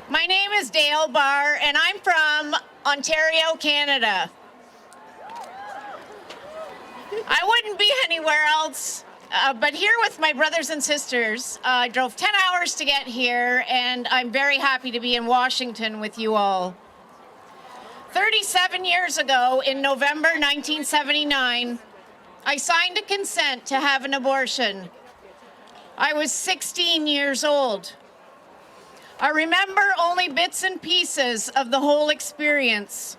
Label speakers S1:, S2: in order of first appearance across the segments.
S1: My name is Dale Barr, and I'm from Ontario, Canada. I wouldn't be anywhere else, but here with my brothers and sisters. I drove 10 hours to get here, and I'm very happy to be in Washington with you all. 37 years ago, in November 1979, I signed a consent to have an abortion. I was 16 years old. I remember only bits and pieces of the whole experience.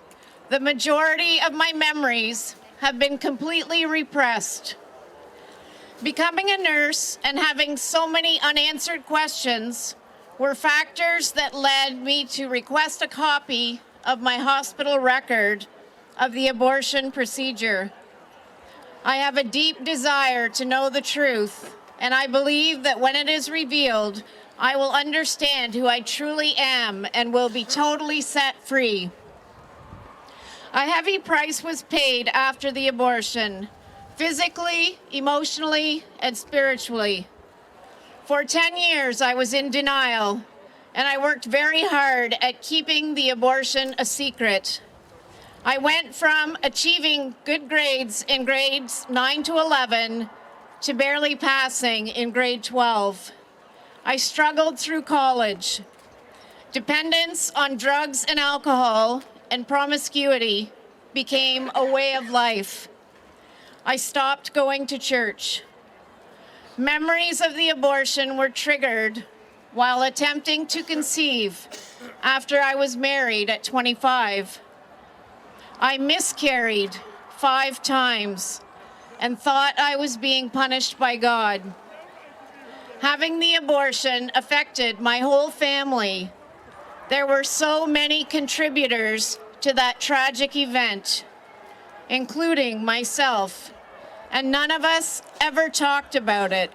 S1: The majority of my memories have been completely repressed. Becoming a nurse and having so many unanswered questions were factors that led me to request a copy of my hospital record of the abortion procedure. I have a deep desire to know the truth, and I believe that when it is revealed, I will understand who I truly am and will be totally set free. A heavy price was paid after the abortion, physically, emotionally, and spiritually. For 10 years, I was in denial, and I worked very hard at keeping the abortion a secret. I went from achieving good grades in grades 9 to 11 to barely passing in grade 12. I struggled through college. Dependence on drugs and alcohol and promiscuity became a way of life. I stopped going to church. Memories of the abortion were triggered while attempting to conceive after I was married at 25. I miscarried 5 times and thought I was being punished by God. Having the abortion affected my whole family. There were so many contributors to that tragic event, including myself, and none of us ever talked about it.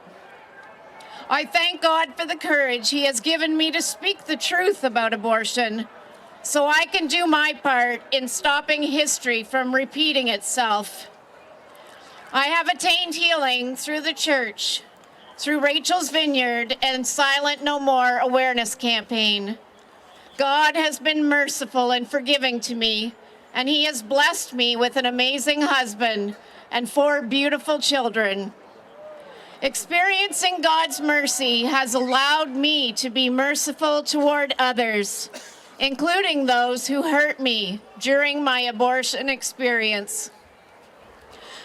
S1: I thank God for the courage He has given me to speak the truth about abortion, so I can do my part in stopping history from repeating itself. I have attained healing through the church, through Rachel's Vineyard and Silent No More awareness campaign. God has been merciful and forgiving to me, and He has blessed me with an amazing husband and 4 beautiful children. Experiencing God's mercy has allowed me to be merciful toward others, including those who hurt me during my abortion experience.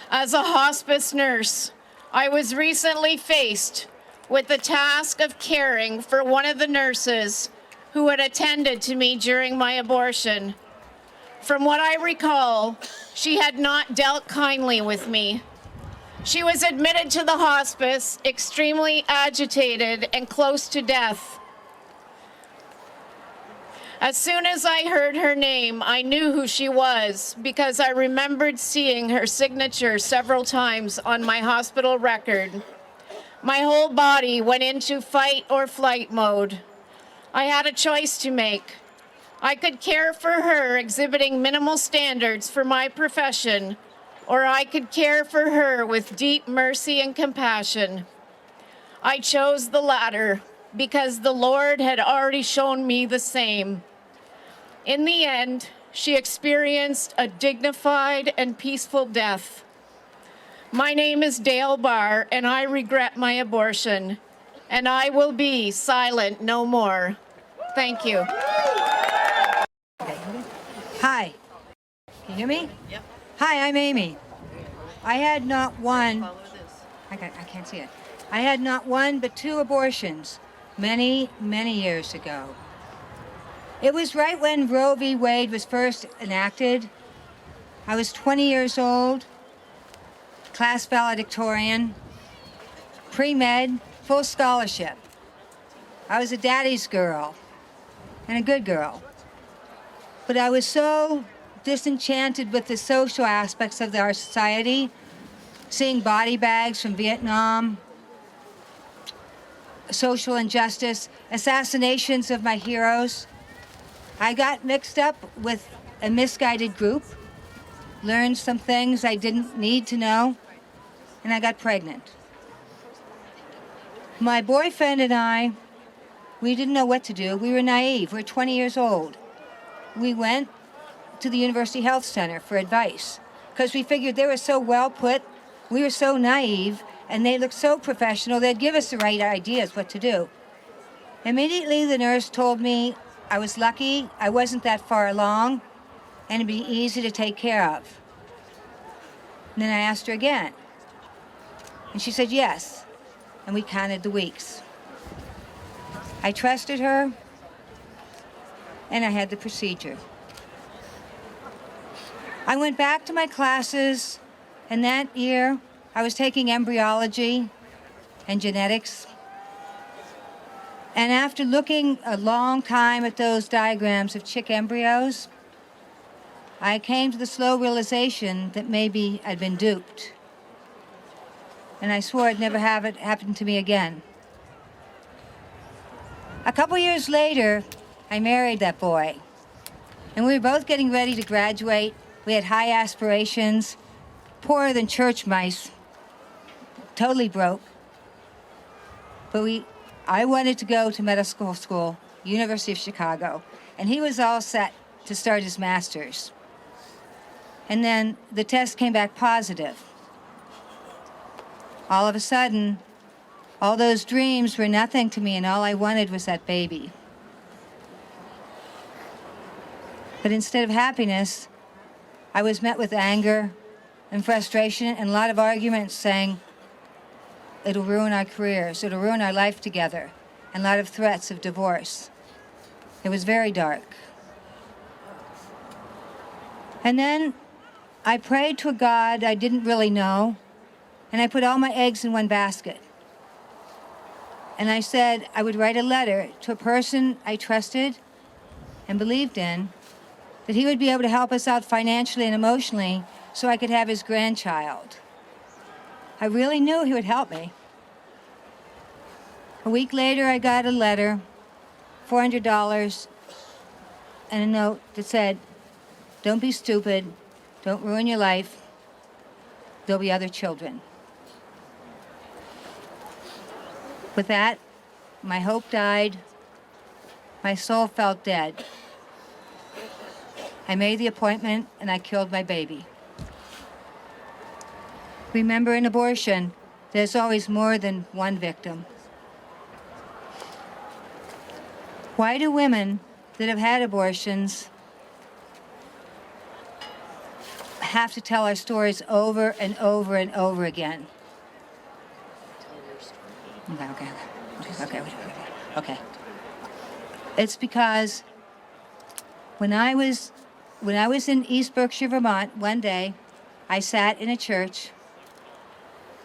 S1: As a hospice nurse, I was recently faced with the task of caring for one of the nurses who had attended to me during my abortion. From what I recall, she had not dealt kindly with me. She was admitted to the hospice, extremely agitated and close to death. As soon as I heard her name, I knew who she was because I remembered seeing her signature several times on my hospital record. My whole body went into fight or flight mode. I had a choice to make. I could care for her exhibiting minimal standards for my profession, or I could care for her with deep mercy and compassion. I chose the latter because the Lord had already shown me the same. In the end, she experienced a dignified and peaceful death. My name is Dale Barr, and I regret my abortion, and I will be silent no more. Thank you.
S2: Hi. Can you hear me?
S3: Yep.
S2: Hi, I'm Amy. I had not one.
S3: Follow this.
S2: I can't see it. I had not one but 2 abortions many, many years ago. It was right when Roe v. Wade was first enacted. I was 20 years old, class valedictorian, pre-med, full scholarship. I was a daddy's girl and a good girl. But I was so disenchanted with the social aspects of our society, seeing body bags from Vietnam, social injustice, assassinations of my heroes. I got mixed up with a misguided group, learned some things I didn't need to know, and I got pregnant. My boyfriend and I We didn't know what to do. We were naive. We're 20 years old. We went to the University Health Center for advice because we figured they were so well put. We were so naive, and they looked so professional. They'd give us the right ideas what to do. Immediately, the nurse told me I was lucky, I wasn't that far along, and it'd be easy to take care of. And then I asked her again, and she said yes, and we counted the weeks. I trusted her, and I had the procedure. I went back to my classes, and that year I was taking embryology and genetics. And after looking a long time at those diagrams of chick embryos, I came to the slow realization that maybe I'd been duped. And I swore I'd never have it happen to me again. A couple years later, I married that boy. And we were both getting ready to graduate. We had high aspirations, poorer than church mice, totally broke. But I wanted to go to medical school, University of Chicago, and he was all set to start his master's. And then the test came back positive. All of a sudden, all those dreams were nothing to me, and all I wanted was that baby. But instead of happiness, I was met with anger and frustration and a lot of arguments saying, it'll ruin our careers, it'll ruin our life together, and a lot of threats of divorce. It was very dark. And then I prayed to a God I didn't really know, and I put all my eggs in one basket. And I said I would write a letter to a person I trusted and believed in, that he would be able to help us out financially and emotionally so I could have his grandchild. I really knew he would help me. A week later, I got a letter, $400, and a note that said, don't be stupid, don't ruin your life, there'll be other children. With that, my hope died, my soul felt dead. I made the appointment and I killed my baby. Remember, in abortion, there's always more than one victim. Why do women that have had abortions have to tell our stories over and over and over again? Okay. It's because when I was in East Berkshire, Vermont, one day, I sat in a church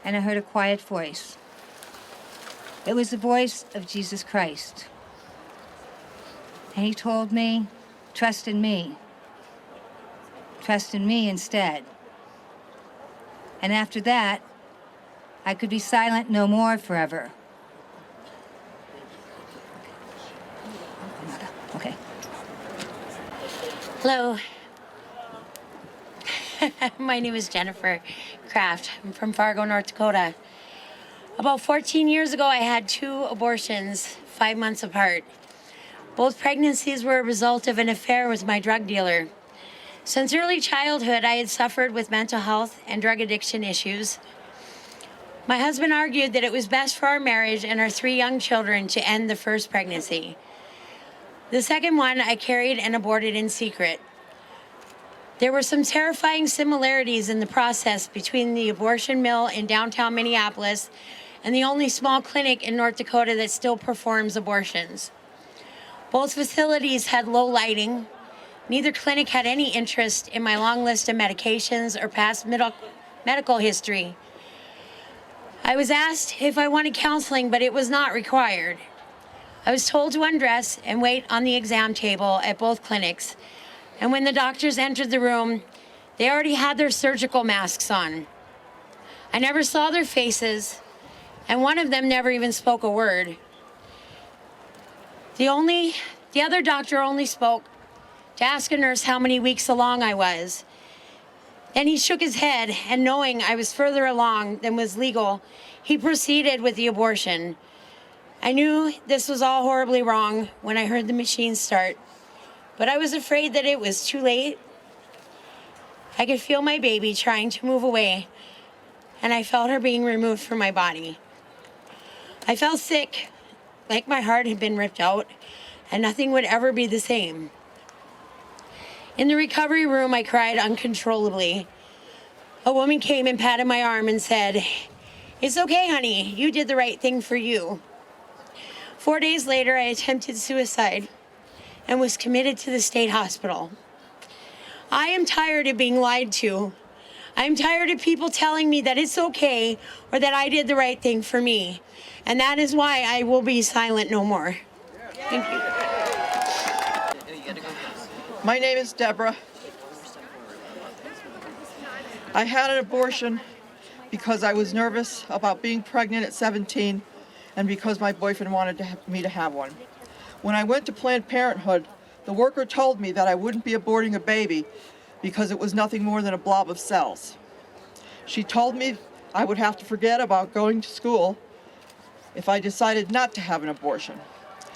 S2: and I heard a quiet voice. It was the voice of Jesus Christ. And he told me, trust in me. Trust in me instead. And after that, I could be silent no more forever. Okay.
S3: Hello. My name is Jennifer Kraft. I'm from Fargo, North Dakota. About 14 years ago, I had 2 abortions, 5 months apart. Both pregnancies were a result of an affair with my drug dealer. Since early childhood, I had suffered with mental health and drug addiction issues. My husband argued that it was best for our marriage and our 3 young children to end the first pregnancy. The second one I carried and aborted in secret. There were some terrifying similarities in the process between the abortion mill in downtown Minneapolis and the only small clinic in North Dakota that still performs abortions. Both facilities had low lighting. Neither clinic had any interest in my long list of medications or past medical history. I was asked if I wanted counseling, but it was not required. I was told to undress and wait on the exam table at both clinics. And when the doctors entered the room, they already had their surgical masks on. I never saw their faces, and one of them never even spoke a word. The other doctor only spoke to ask a nurse how many weeks along I was. Then he shook his head, and knowing I was further along than was legal, he proceeded with the abortion. I knew this was all horribly wrong when I heard the machine start, but I was afraid that it was too late. I could feel my baby trying to move away, and I felt her being removed from my body. I felt sick, like my heart had been ripped out, and nothing would ever be the same. In the recovery room, I cried uncontrollably. A woman came and patted my arm and said, "It's okay, honey. You did the right thing for you." 4 days later, I attempted suicide and was committed to the state hospital. I am tired of being lied to. I am tired of people telling me that it's okay or that I did the right thing for me. And that is why I will be silent no more. Thank you.
S4: My name is Deborah. I had an abortion because I was nervous about being pregnant at 17 and because my boyfriend wanted me to have one. When I went to Planned Parenthood, the worker told me that I wouldn't be aborting a baby because it was nothing more than a blob of cells. She told me I would have to forget about going to school if I decided not to have an abortion.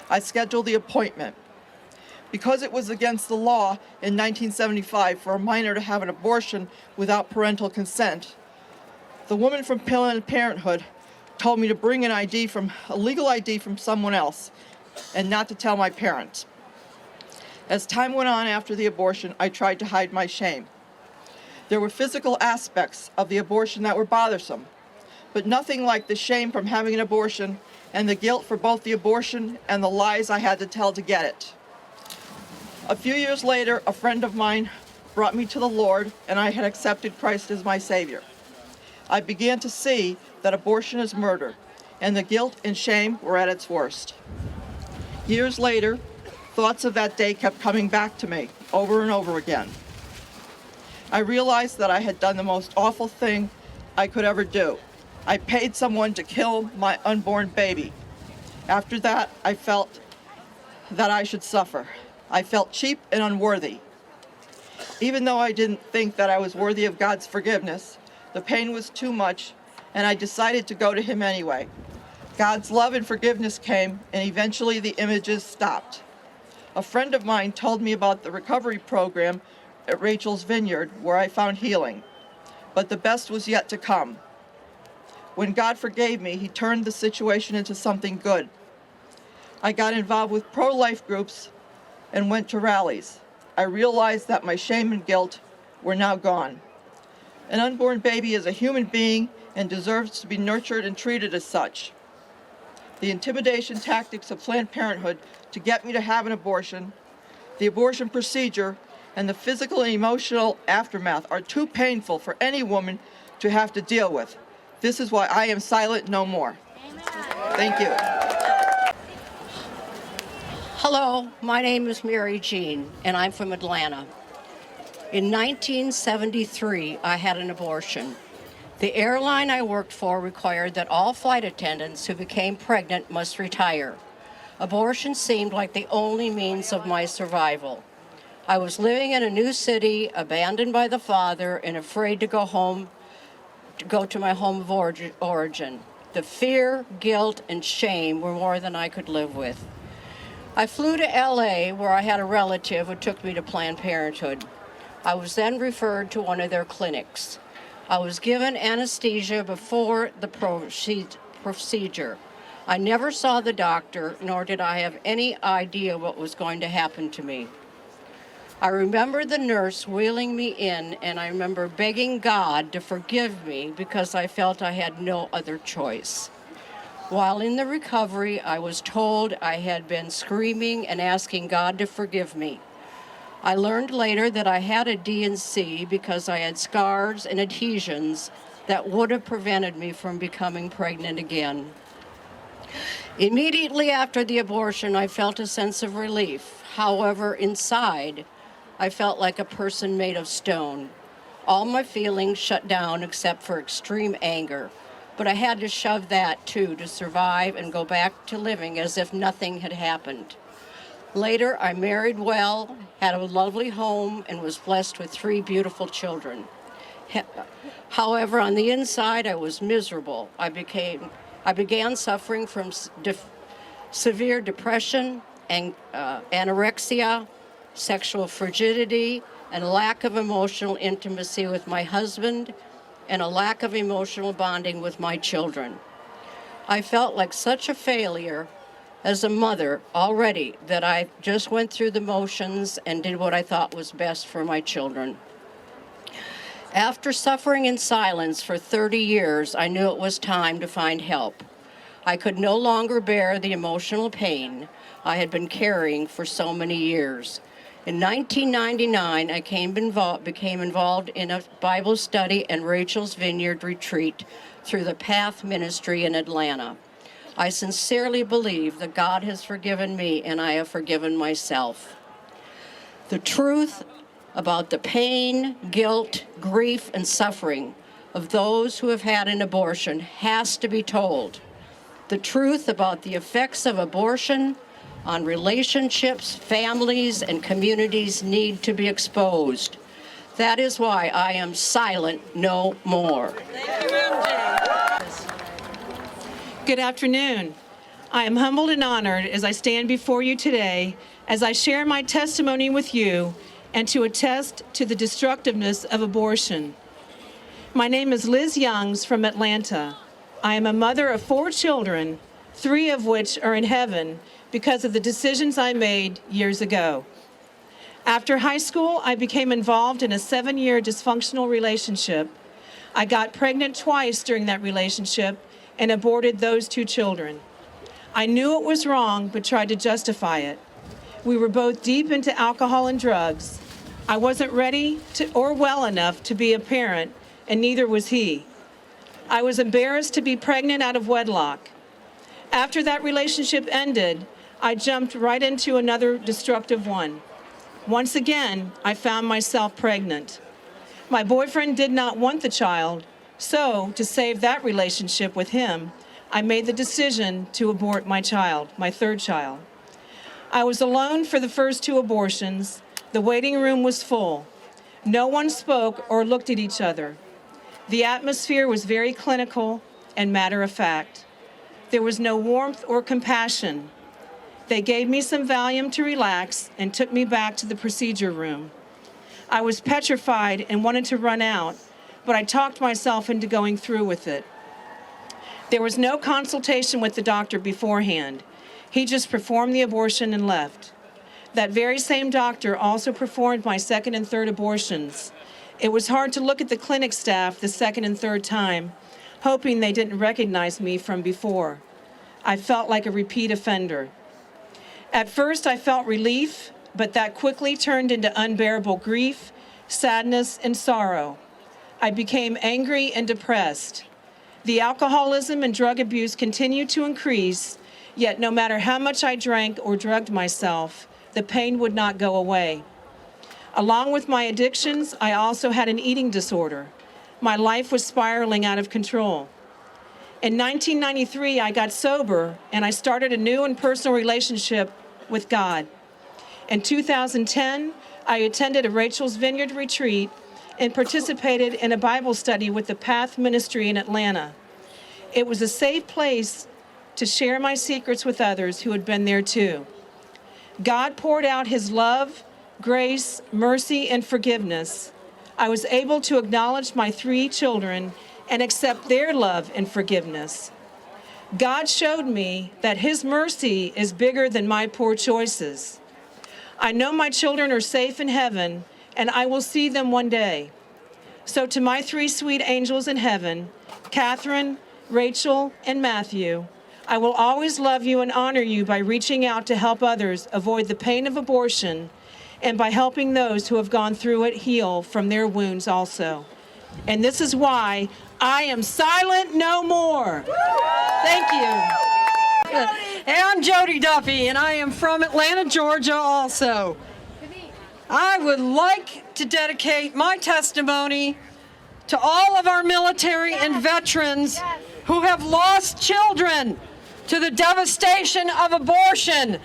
S4: I scheduled the appointment. Because it was against the law in 1975 for a minor to have an abortion without parental consent, the woman from Planned Parenthood told me to bring a legal ID from someone else and not to tell my parents. As time went on after the abortion, I tried to hide my shame. There were physical aspects of the abortion that were bothersome, but nothing like the shame from having an abortion and the guilt for both the abortion and the lies I had to tell to get it. A few years later, a friend of mine brought me to the Lord, and I had accepted Christ as my Savior. I began to see that abortion is murder, and the guilt and shame were at its worst. Years later, thoughts of that day kept coming back to me over and over again. I realized that I had done the most awful thing I could ever do. I paid someone to kill my unborn baby. After that, I felt that I should suffer. I felt cheap and unworthy. Even though I didn't think that I was worthy of God's forgiveness, the pain was too much, and I decided to go to Him anyway. God's love and forgiveness came, and eventually the images stopped. A friend of mine told me about the recovery program at Rachel's Vineyard, where I found healing. But the best was yet to come. When God forgave me, He turned the situation into something good. I got involved with pro-life groups and went to rallies. I realized that my shame and guilt were now gone. An unborn baby is a human being and deserves to be nurtured and treated as such. The intimidation tactics of Planned Parenthood to get me to have an abortion, the abortion procedure, and the physical and emotional aftermath are too painful for any woman to have to deal with. This is why I am silent no more. Amen. Thank you.
S5: Hello, my name is Mary Jean, and I'm from Atlanta. In 1973, I had an abortion. The airline I worked for required that all flight attendants who became pregnant must retire. Abortion seemed like the only means of my survival. I was living in a new city, abandoned by the father, and afraid to go to my home of origin. The fear, guilt, and shame were more than I could live with. I flew to LA, where I had a relative who took me to Planned Parenthood. I was then referred to one of their clinics. I was given anesthesia before the procedure. I never saw the doctor, nor did I have any idea what was going to happen to me. I remember the nurse wheeling me in, and I remember begging God to forgive me because I felt I had no other choice. While in the recovery, I was told I had been screaming and asking God to forgive me. I learned later that I had a D&C because I had scars and adhesions that would have prevented me from becoming pregnant again. Immediately after the abortion, I felt a sense of relief. However, inside, I felt like a person made of stone. All my feelings shut down except for extreme anger. But I had to shove that too to survive and go back to living as if nothing had happened. Later, I married well, had a lovely home, and was blessed with 3 beautiful children. However, on the inside, I was miserable. I began suffering from severe depression, and anorexia, sexual frigidity, and lack of emotional intimacy with my husband, and a lack of emotional bonding with my children. I felt like such a failure as a mother already that I just went through the motions and did what I thought was best for my children. After suffering in silence for 30 years, I knew it was time to find help. I could no longer bear the emotional pain I had been carrying for so many years. In 1999, I became involved in a Bible study and Rachel's Vineyard retreat through the Path Ministry in Atlanta. I sincerely believe that God has forgiven me and I have forgiven myself. The truth about the pain, guilt, grief, and suffering of those who have had an abortion has to be told. The truth about the effects of abortion on relationships, families, and communities need to be exposed. That is why I am silent no more.
S6: Good afternoon. I am humbled and honored as I stand before you today as I share my testimony with you and to attest to the destructiveness of abortion. My name is Liz Youngs from Atlanta. I am a mother of 4 children, 3 of which are in heaven because of the decisions I made years ago. After high school, I became involved in a 7-year dysfunctional relationship. I got pregnant twice during that relationship and aborted those 2 children. I knew it was wrong, but tried to justify it. We were both deep into alcohol and drugs. I wasn't ready or well enough to be a parent, and neither was he. I was embarrassed to be pregnant out of wedlock. After that relationship ended, I jumped right into another destructive one. Once again, I found myself pregnant. My boyfriend did not want the child, so to save that relationship with him, I made the decision to abort my child, my 3rd child. I was alone for the first 2 abortions. The waiting room was full. No one spoke or looked at each other. The atmosphere was very clinical and matter of fact. There was no warmth or compassion. They gave me some Valium to relax and took me back to the procedure room. I was petrified and wanted to run out, but I talked myself into going through with it. There was no consultation with the doctor beforehand. He just performed the abortion and left. That very same doctor also performed my 2nd and 3rd abortions. It was hard to look at the clinic staff the 2nd and 3rd time, hoping they didn't recognize me from before. I felt like a repeat offender. At first, I felt relief, but that quickly turned into unbearable grief, sadness, and sorrow. I became angry and depressed. The alcoholism and drug abuse continued to increase, yet no matter how much I drank or drugged myself, the pain would not go away. Along with my addictions, I also had an eating disorder. My life was spiraling out of control. In 1993, I got sober and I started a new and personal relationship with God. In 2010, I attended a Rachel's Vineyard retreat and participated in a Bible study with the Path Ministry in Atlanta. It was a safe place to share my secrets with others who had been there too. God poured out his love, grace, mercy, and forgiveness. I was able to acknowledge my 3 children and accept their love and forgiveness. God showed me that his mercy is bigger than my poor choices. I know my children are safe in heaven, and I will see them one day. So to my 3 sweet angels in heaven, Catherine, Rachel, and Matthew, I will always love you and honor you by reaching out to help others avoid the pain of abortion and by helping those who have gone through it heal from their wounds also. And this is why I am silent no more. Thank you.
S7: Hey, I'm Jody Duffy, and I am from Atlanta, Georgia also. I would like to dedicate my testimony to all of our military and veterans who have lost children to the devastation of abortion.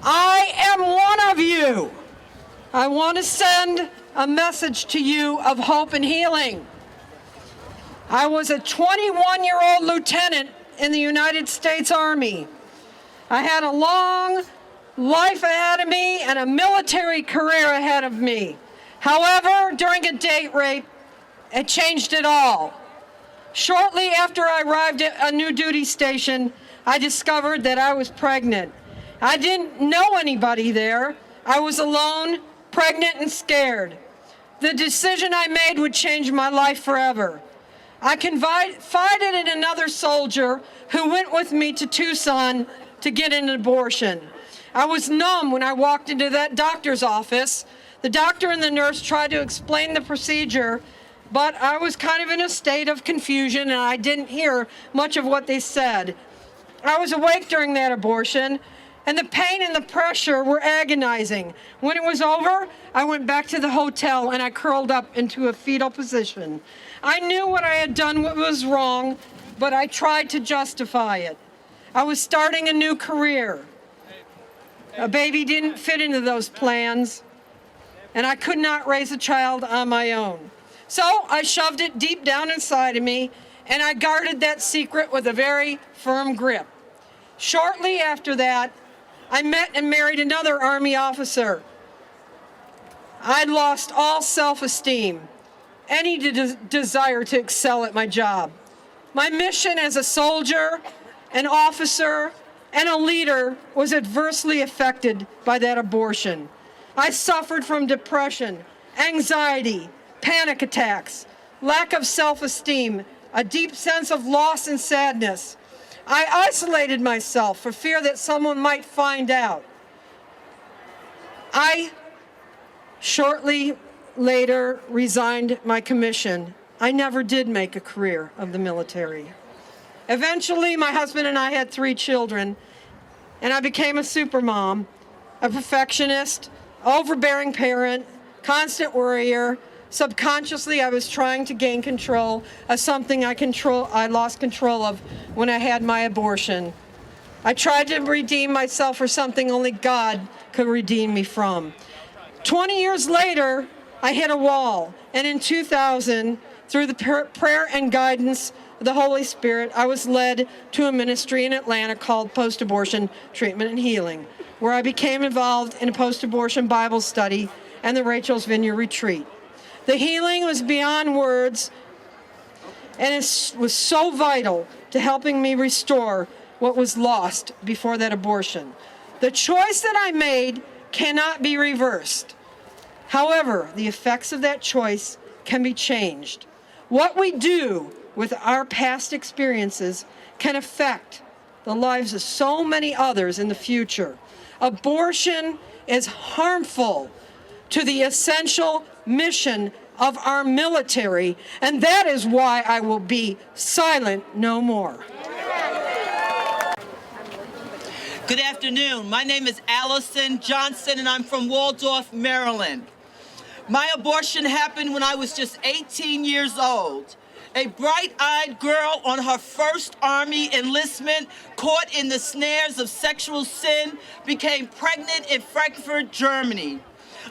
S7: I am one of you. I want to send a message to you of hope and healing. I was a 21-year-old lieutenant in the United States Army. I had a long life ahead of me and a military career ahead of me. However, during a date rape, it changed it all. Shortly after I arrived at a new duty station, I discovered that I was pregnant. I didn't know anybody there. I was alone, pregnant, and scared. The decision I made would change my life forever. I confided in another soldier who went with me to Tucson to get an abortion. I was numb when I walked into that doctor's office. The doctor and the nurse tried to explain the procedure, but I was kind of in a state of confusion and I didn't hear much of what they said. I was awake during that abortion, and the pain and the pressure were agonizing. When it was over, I went back to the hotel and I curled up into a fetal position. I knew what I had done was wrong, but I tried to justify it. I was starting a new career. A baby didn't fit into those plans, and I could not raise a child on my own. So I shoved it deep down inside of me, and I guarded that secret with a very firm grip. Shortly after that, I met and married another Army officer. I'd lost all self-esteem, any desire to excel at my job. My mission as a soldier, an officer, and a leader was adversely affected by that abortion. I suffered from depression, anxiety, panic attacks, lack of self-esteem, a deep sense of loss and sadness. I isolated myself for fear that someone might find out. I shortly later resigned my commission. I never did make a career of the military. Eventually, my husband and I had 3 children, and I became a supermom, a perfectionist, overbearing parent, constant worrier. Subconsciously, I was trying to gain control of something I lost control of when I had my abortion. I tried to redeem myself for something only God could redeem me from. 20 years later, I hit a wall, and in 2000, through the prayer and guidance of the Holy Spirit, I was led to a ministry in Atlanta called Post-Abortion Treatment and Healing, where I became involved in a post-abortion Bible study and the Rachel's Vineyard Retreat. The healing was beyond words, and it was so vital to helping me restore what was lost before that abortion. The choice that I made cannot be reversed. However, the effects of that choice can be changed. What we do with our past experiences can affect the lives of so many others in the future. Abortion is harmful to the essential mission of our military, and that is why I will be silent no more.
S8: Good afternoon. My name is Allison Johnson, and I'm from Waldorf, Maryland. My abortion happened when I was just 18 years old. A bright-eyed girl on her first Army enlistment, caught in the snares of sexual sin, became pregnant in Frankfurt, Germany.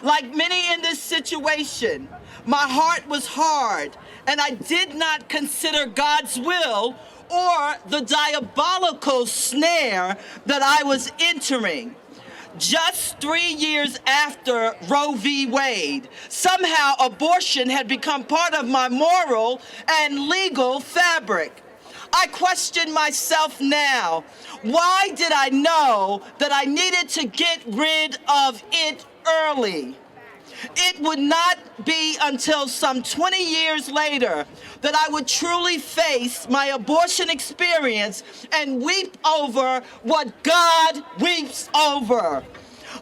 S8: Like many in this situation, my heart was hard, and I did not consider God's will or the diabolical snare that I was entering. Just 3 years after Roe v. Wade, somehow abortion had become part of my moral and legal fabric. I question myself now. Why did I know that I needed to get rid of it early? It would not be until some 20 years later that I would truly face my abortion experience and weep over what God weeps over.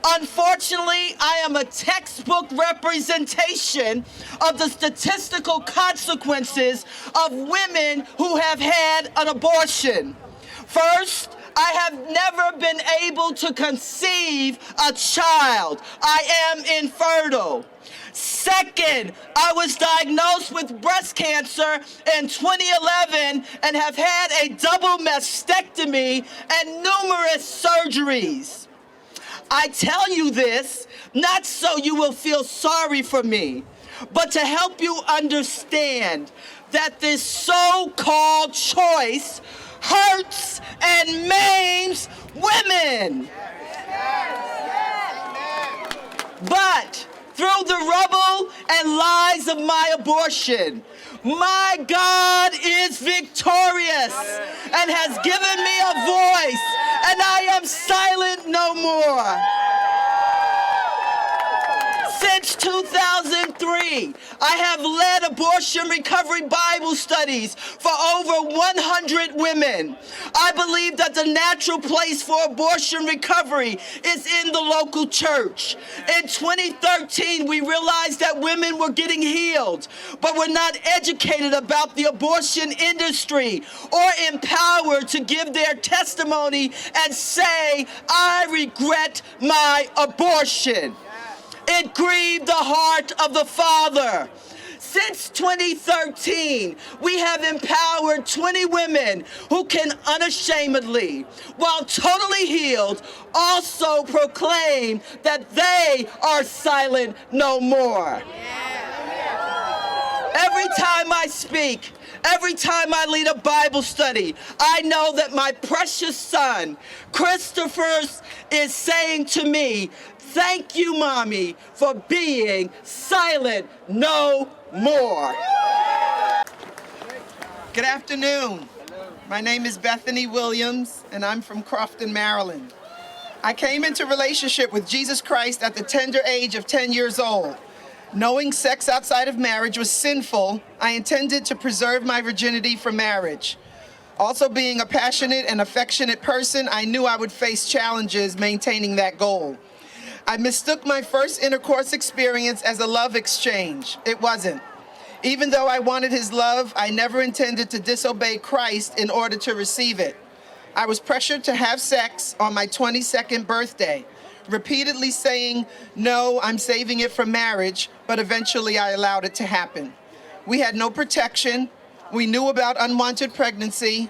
S8: Unfortunately, I am a textbook representation of the statistical consequences of women who have had an abortion. First, I have never been able to conceive a child. I am infertile. Second, I was diagnosed with breast cancer in 2011 and have had a double mastectomy and numerous surgeries. I tell you this not so you will feel sorry for me, but to help you understand that this so-called choice hurts and maims women. But through the rubble and lies of my abortion, my God is victorious and has given me a voice, and I am silent no more. Since 2003, I have led abortion recovery Bible studies for over 100 women. I believe that the natural place for abortion recovery is in the local church. In 2013, we realized that women were getting healed, but were not educated about the abortion industry or empowered to give their testimony and say, I regret my abortion. It grieved the heart of the Father. Since 2013, we have empowered 20 women who can unashamedly, while totally healed, also proclaim that they are silent no more. Every time I speak, every time I lead a Bible study, I know that my precious son, Christopher, is saying to me, thank you, Mommy, for being silent no more.
S9: Good afternoon. My name is Bethany Williams, and I'm from Crofton, Maryland. I came into relationship with Jesus Christ at the tender age of 10 years old. Knowing sex outside of marriage was sinful, I intended to preserve my virginity for marriage. Also, being a passionate and affectionate person, I knew I would face challenges maintaining that goal. I mistook my first intercourse experience as a love exchange. It wasn't. Even though I wanted his love, I never intended to disobey Christ in order to receive it. I was pressured to have sex on my 22nd birthday, repeatedly saying, no, I'm saving it for marriage, but eventually I allowed it to happen. We had no protection. We knew about unwanted pregnancy.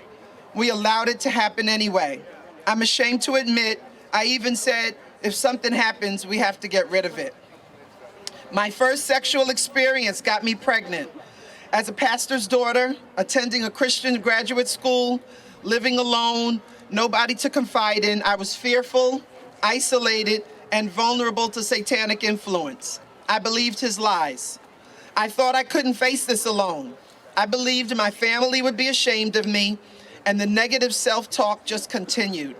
S9: We allowed it to happen anyway. I'm ashamed to admit, I even said, if something happens, we have to get rid of it. My first sexual experience got me pregnant. As a pastor's daughter, attending a Christian graduate school, living alone, nobody to confide in, I was fearful, isolated, and vulnerable to satanic influence. I believed his lies. I thought I couldn't face this alone. I believed my family would be ashamed of me, and the negative self-talk just continued.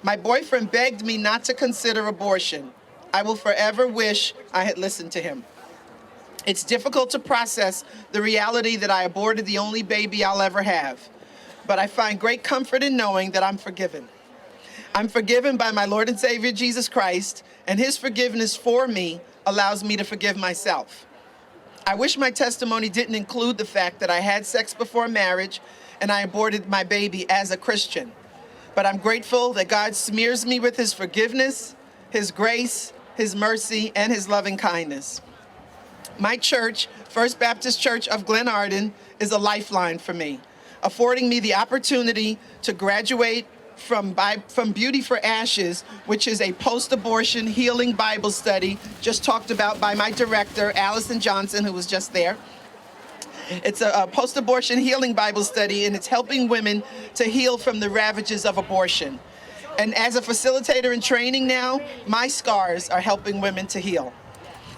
S9: My boyfriend begged me not to consider abortion. I will forever wish I had listened to him. It's difficult to process the reality that I aborted the only baby I'll ever have, but I find great comfort in knowing that I'm forgiven. I'm forgiven by my Lord and Savior Jesus Christ, and his forgiveness for me allows me to forgive myself. I wish my testimony didn't include the fact that I had sex before marriage and I aborted my baby as a Christian. But I'm grateful that God smears me with his forgiveness, his grace, his mercy, and his loving kindness. My church, First Baptist Church of Glenarden, is a lifeline for me, affording me the opportunity to graduate from Beauty for Ashes, which is a post-abortion healing Bible study just talked about by my director, Allison Johnson, who was just there. It's a post-abortion healing Bible study, and it's helping women to heal from the ravages of abortion. And as a facilitator in training now, my scars are helping women to heal.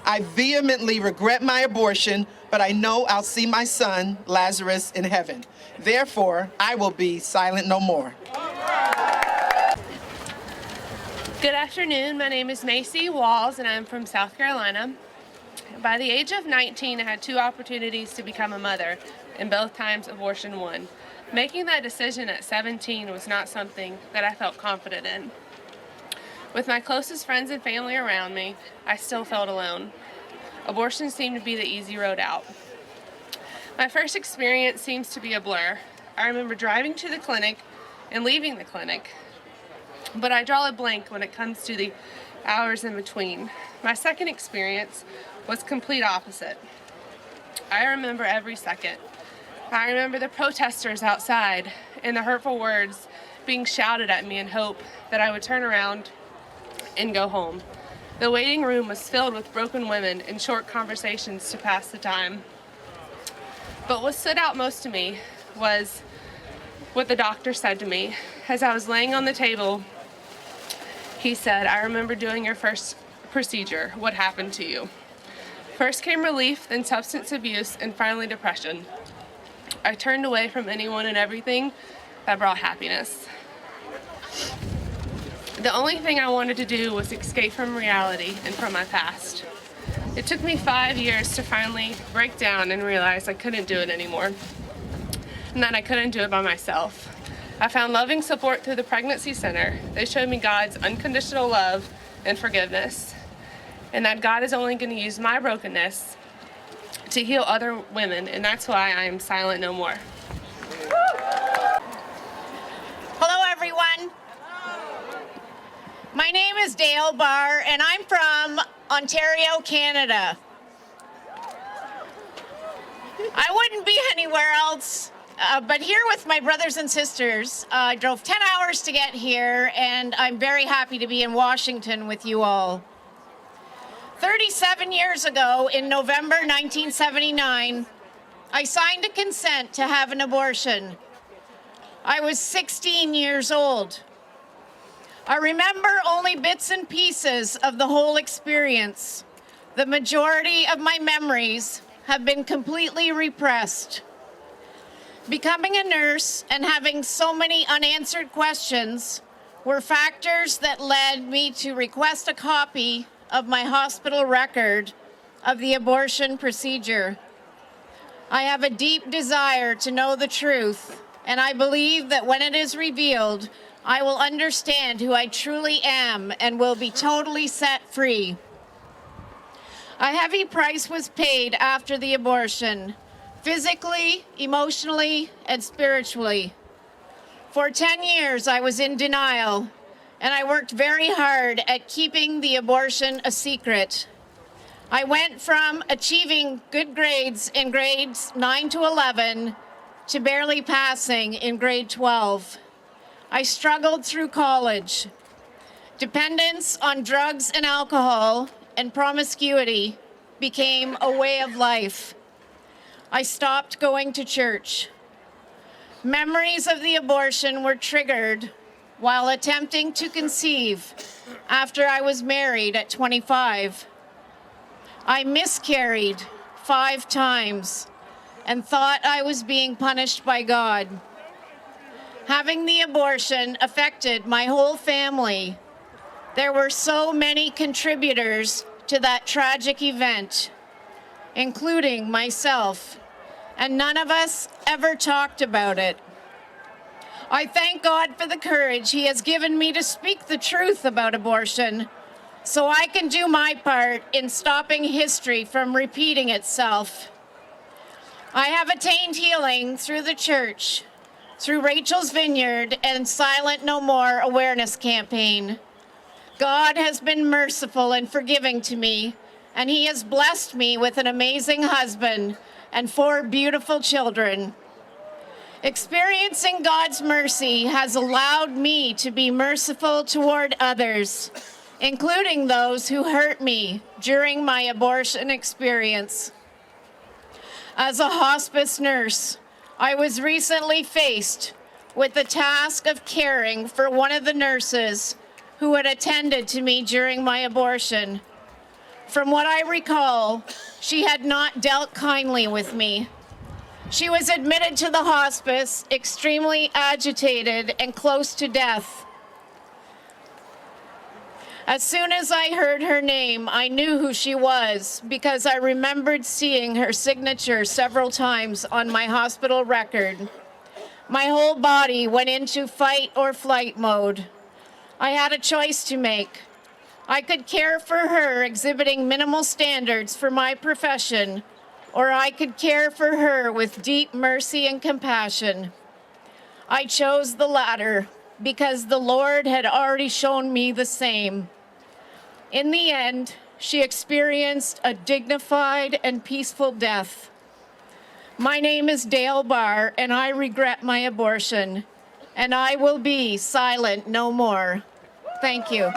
S9: I vehemently regret my abortion, but I know I'll see my son, Lazarus, in heaven. Therefore, I will be silent no more.
S10: Good afternoon. My name is Macy Walls, and I'm from South Carolina. By the age of 19, I had 2 opportunities to become a mother, and both times abortion won. Making that decision at 17 was not something that I felt confident in. With my closest friends and family around me, I still felt alone. Abortion seemed to be the easy road out. My first experience seems to be a blur. I remember driving to the clinic and leaving the clinic, but I draw a blank when it comes to the hours in between. My second experience was complete opposite. I remember every second. I remember the protesters outside and the hurtful words being shouted at me in hope that I would turn around and go home. The waiting room was filled with broken women and short conversations to pass the time. But what stood out most to me was what the doctor said to me as I was laying on the table He said, "I remember doing your first procedure. What happened to you?" First came relief, then substance abuse, and finally depression. I turned away from anyone and everything that brought happiness. The only thing I wanted to do was escape from reality and from my past. It took me 5 years to finally break down and realize I couldn't do it anymore, and that I couldn't do it by myself. I found loving support through the pregnancy center. They showed me God's unconditional love and forgiveness, and that God is only going to use my brokenness to heal other women, and that's why I am silent no more.
S1: Hello, everyone. My name is Dale Barr, and I'm from Ontario, Canada. I wouldn't be anywhere else, but here with my brothers and sisters. I drove 10 hours to get here, and I'm very happy to be in Washington with you all. 37 years ago, in November 1979, I signed a consent to have an abortion. I was 16 years old. I remember only bits and pieces of the whole experience. The majority of my memories have been completely repressed. Becoming a nurse and having so many unanswered questions were factors that led me to request a copy of my hospital record of the abortion procedure. I have a deep desire to know the truth, and I believe that when it is revealed, I will understand who I truly am and will be totally set free. A heavy price was paid after the abortion, physically, emotionally, and spiritually. For 10 years, I was in denial, and I worked very hard at keeping the abortion a secret. I went from achieving good grades in grades 9 to 11 to barely passing in grade 12. I struggled through college. Dependence on drugs and alcohol and promiscuity became a way of life. I stopped going to church. Memories of the abortion were triggered while attempting to conceive after I was married at 25. I miscarried 5 times and thought I was being punished by God. Having the abortion affected my whole family. There were so many contributors to that tragic event, including myself, and none of us ever talked about it. I thank God for the courage He has given me to speak the truth about abortion so I can do my part in stopping history from repeating itself. I have attained healing through the church, through Rachel's Vineyard and Silent No More awareness campaign. God has been merciful and forgiving to me, and He has blessed me with an amazing husband and 4 beautiful children. Experiencing God's mercy has allowed me to be merciful toward others, including those who hurt me during my abortion experience. As a hospice nurse, I was recently faced with the task of caring for one of the nurses who had attended to me during my abortion. From what I recall, she had not dealt kindly with me. She was admitted to the hospice, extremely agitated and close to death. As soon as I heard her name, I knew who she was because I remembered seeing her signature several times on my hospital record. My whole body went into fight or flight mode. I had a choice to make. I could care for her exhibiting minimal standards for my profession, or I could care for her with deep mercy and compassion. I chose the latter because the Lord had already shown me the same. In the end, she experienced a dignified and peaceful death. My name is Dale Barr, and I regret my abortion, and I will be silent no more. Thank you.